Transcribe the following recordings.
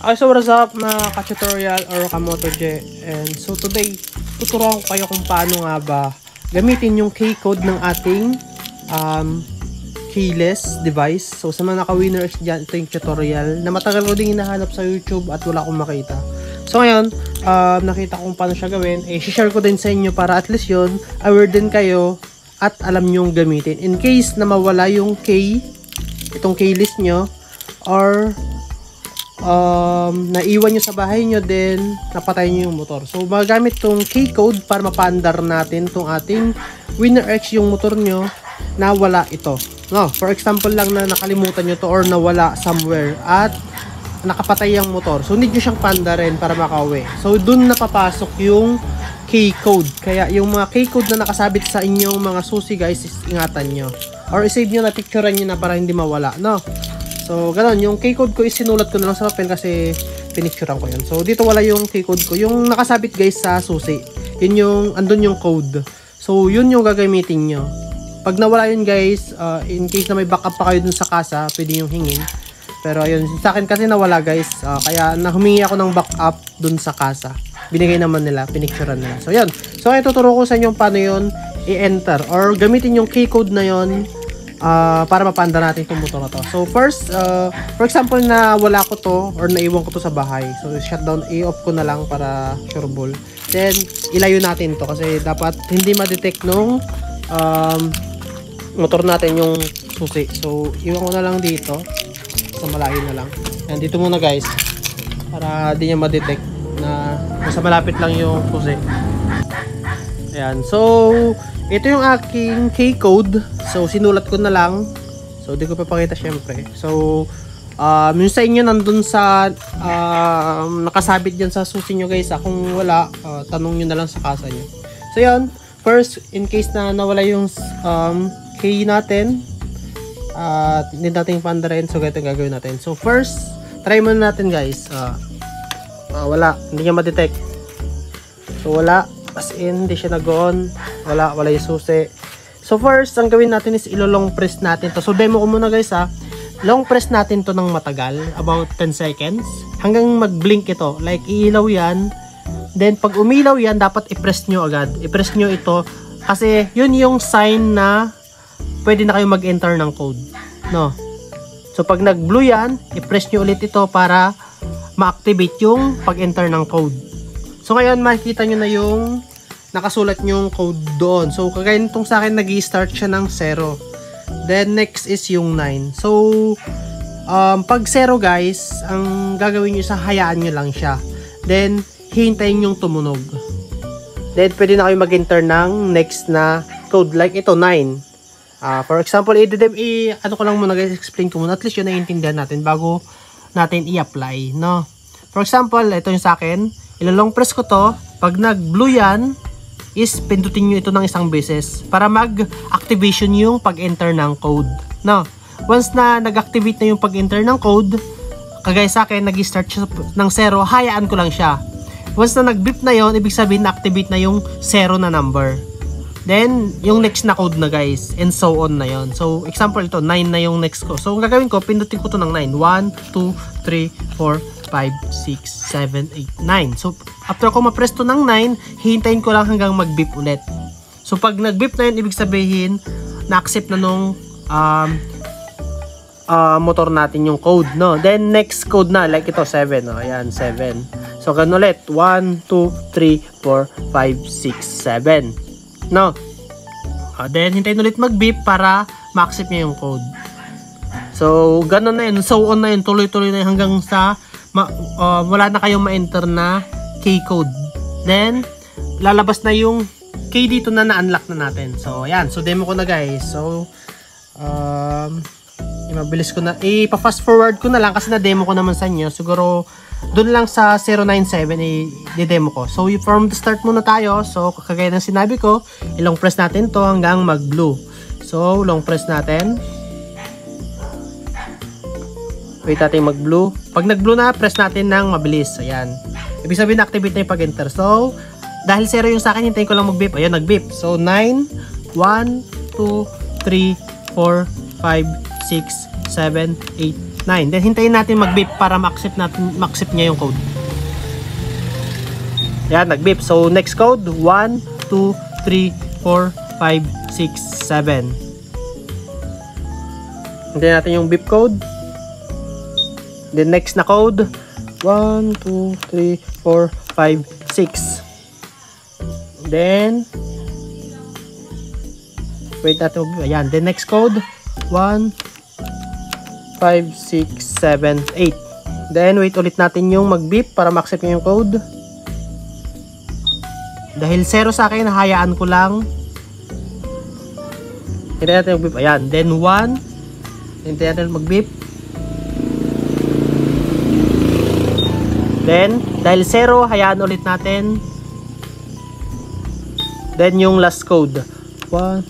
Okay, so what's up mga ka-tutorial or ka-moto-J. And so today, tuturuan ko kayo kung paano nga ba gamitin yung K-code ng ating keyless device. So sa mga naka-winners dyan, ito yung tutorial na matagal ko din hinahanap sa YouTube at wala akong makita. So ngayon, nakita ko kung paano siya gawin. I-share ko din sa inyo para at least yun, aware din kayo at alam nyo gamitin. In case na mawala yung itong keyless nyo, or naiwan nyo sa bahay nyo, then napatay nyo yung motor. So magamit tong K-code para mapaandar natin tong ating Winner X yung motor nyo na wala ito. No, for example lang na nakalimutan nyo to or nawala somewhere at nakapatay yung motor. So need nyo siyang paandarin para makauwi. So dun napapasok yung K-code. Kaya yung mga K-code na nakasabit sa inyong mga susi guys, ingatan nyo. Or isave nyo na, picturean nyo na para hindi mawala. No? So ganon, yung K-code ko isinulat ko na lang sa papel kasi pinicturean ko yun. So dito wala yung K-code ko. Yung nakasabit guys sa susi. Yun yung, andun yung code. So yun yung gagamitin nyo. Pag nawala yun guys, in case na may backup pa kayo dun sa kasa, pwede yung hingin. Pero ayun, sa akin kasi nawala guys. Kaya humingi ako ng backup dun sa kasa. Binigay naman nila, pinicturean nila. So yun. So ay tuturo ko sa inyo paano yun i-enter. Or gamitin yung K-code na yun para mapanda natin itong motor na to. So first, for example na wala ko to or naiwan ko to sa bahay. So shutdown, i-off ko na lang para sureball. Then ilayo natin to kasi dapat hindi ma-detect nung motor natin yung susi. So iwan ko na lang dito. So malayo na lang. And dito muna guys para di niya ma-detect na nasa malapit lang yung susi. Ayan. So ito yung aking K-code. So sinulat ko na lang. So di ko papakita syempre. So yung sa inyo nandun sa nakasabit dyan sa susi nyo guys. Kung wala, tanong nyo na lang sa kasa nyo. So yan. First, in case na nawala yung K natin at hindi natin pandarin, so ganito gagawin natin. So first, try muna natin guys. Wala, hindi niya ma-detect. So wala, as in hindi siya nag-on. Wala yung susi. So first, ang gawin natin is ilo-long press natin to. So demo ko muna guys long press natin to ng matagal, about 10 seconds hanggang mag-blink ito. Like iilaw yan. Then pag umilaw yan, dapat i-press nyo agad. I-press nyo ito kasi yun yung sign na pwede na kayo mag-enter ng code. No? So pag nag-blue yan, i-press nyo ulit ito para ma-activate yung pag-enter ng code. So ngayon makikita nyo na yung nakasulat nyo yung code doon. So kagaya nitong sa akin, nag-i-start siya ng 0. Then next is yung 9. So pag 0 guys, ang gagawin nyo sa hayaan nyo lang siya. Then hintayin yung tumunog. Then pwede na kayo mag-enter ng next na code. Like ito 9. For example, ano ko lang muna guys, explain ko muna. At least yun naiintindihan natin bago natin i-apply, no? For example, ito yung sa akin. Ilalong press ko to. Pag nag-blue yan, is pindutin nyo ito ng isang beses para mag-activation yung pag-enter ng code, no? Once na nag-activate na yung pag-enter ng code, kagaya sa akin, nag-start siya ng 0, hayaan ko lang siya. Once na nag-beep na yon, ibig sabihin na-activate na yung 0 na number. Then, yung next na code na guys, and so on na yon. So, example ito, 9 na yung next ko. So, ang gagawin ko, pindutin ko to ng 9. 1, 2, 3, 4, 5, 6, 7, 8, 9. So, after ko ma-press to ng 9, hihintayin ko lang hanggang mag-beep ulit. So, pag nag-beep na yun, ibig sabihin, na-accept na nung motor natin yung code, no? Then, next code na, like ito, 7. No? Ayan, 7. So, ganun ulit. 1, 2, 3, 4, 5, 6, 7. No. Then hintayin ulit mag-beep para ma-accept niya yung code. So ganun na yun. So on na yun. Tuloy-tuloy na yun hanggang sa wala na kayong ma-enter na K-code. Then lalabas na yung K dito na na-unlock na natin. So ayan. So demo ko na guys. So mabilis ko na. Pa-fast forward ko na lang kasi na-demo ko naman sa inyo. Siguro doon lang sa 097 i-demo ko. So from the start muna tayo. So kagaya ng sinabi ko, i-long press natin to hanggang mag-blue. So long press natin. Wait natin mag-blue. Pag nag-blue na, press natin ng mabilis. Ayan. Ibig sabihin na-activate na yung pag-enter. So dahil 0 yung sa akin, hintayin ko lang mag-beep. Ayun, nag-beep. So 9, 1, 2, 3, 4, 5, 6, 7, 8, 9. Then hintayin natin mag-beep para ma-accept niya yung code. Yan, nag-beep. So next code, 1, 2, 3, 4, 5, 6, 7. Hintayin natin yung beep code. Then next na code, 1, 2, 3, 4, 5, 6. Then wait natin. Ayan. Then next code, 1, 5, 6, 7, 8. Then wait ulit natin yung mag-beep para ma-accept yung code. Dahil 0 sa akin, hayaan ko lang. Hintayin natin mag-beep. Ayan. Then 1. Hintayin natin mag-beep. Then, dahil 0, hayaan ulit natin. Then yung last code. 1,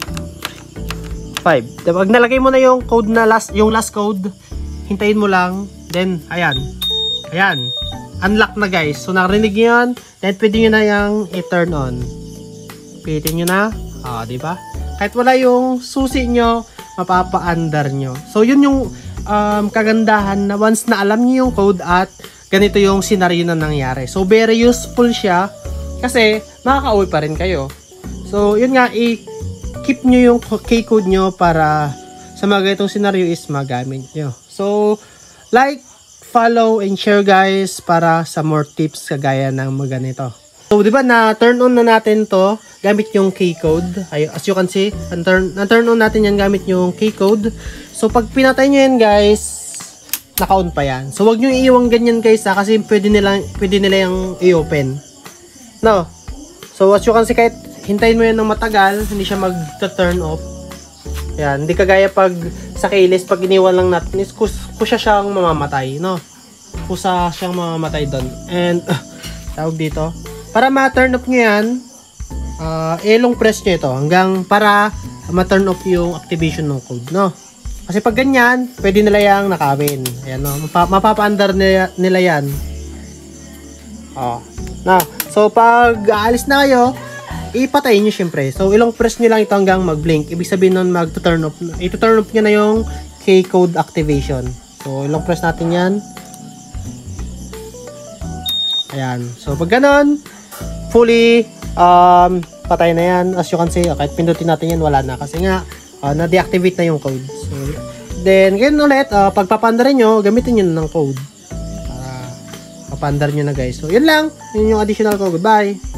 5. Pag nalagay mo na yung code na yung last code, hintayin mo lang. Then, ayan. Ayan. Unlock na guys. So, nakarinig nyo yan. Then, pwede nyo na yung i-turn on. Pwede nyo na. Diba? Kahit wala yung susi nyo, mapapa-under nyo. So, yun yung kagandahan na once na alam nyo yung code at ganito yung scenario na nangyari. So, very useful siya kasi makaka-uwi pa rin kayo. So, yun nga, keep nyo yung K-code nyo para sa mga ganitong scenario is magamit nyo. So, like, follow, and share guys para sa more tips kagaya ng mga ganito. So, di ba na turn on na natin to gamit yung K-code. As you can see, na-turn on natin yan gamit yung K-code. So, pag pinatay nyo yan guys, naka-on pa yan. So, wag nyo iiwang ganyan guys kasi pwede nila yung i-open. No? So, as you can see, kahit hintayin mo yan ng matagal, hindi siya mag-turn off. Yan, hindi kagaya pag sa keyless, pag iniwan lang natin, is kusa siyang mamamatay, no? Kusa siyang mamamatay doon. And, tawag dito, para ma-turn off nyo yan, long press nyo ito hanggang para ma-turn off yung activation ng code, no? Kasi pag ganyan, pwede nila yung nakawin. Ayan, no? Mapapa-under nila yan. Now, so pag aalis na kayo, ipatayin nyo syempre. So, ilong press nyo lang ito hanggang mag-blink. Ibig sabihin nun, mag-turn off. Ito-turn off nyo na yung K-code activation. So, ilong press natin yan. Ayan. So, pag ganon, fully patay na yan. As you can see, kahit pindutin natin yan, wala na. Kasi nga, na-deactivate na yung code. So, then, ganyan ulit, pag papandarin nyo, gamitin nyo na ng code. Para papandar nyo na guys. So, yun lang. Yun yung additional code. Goodbye!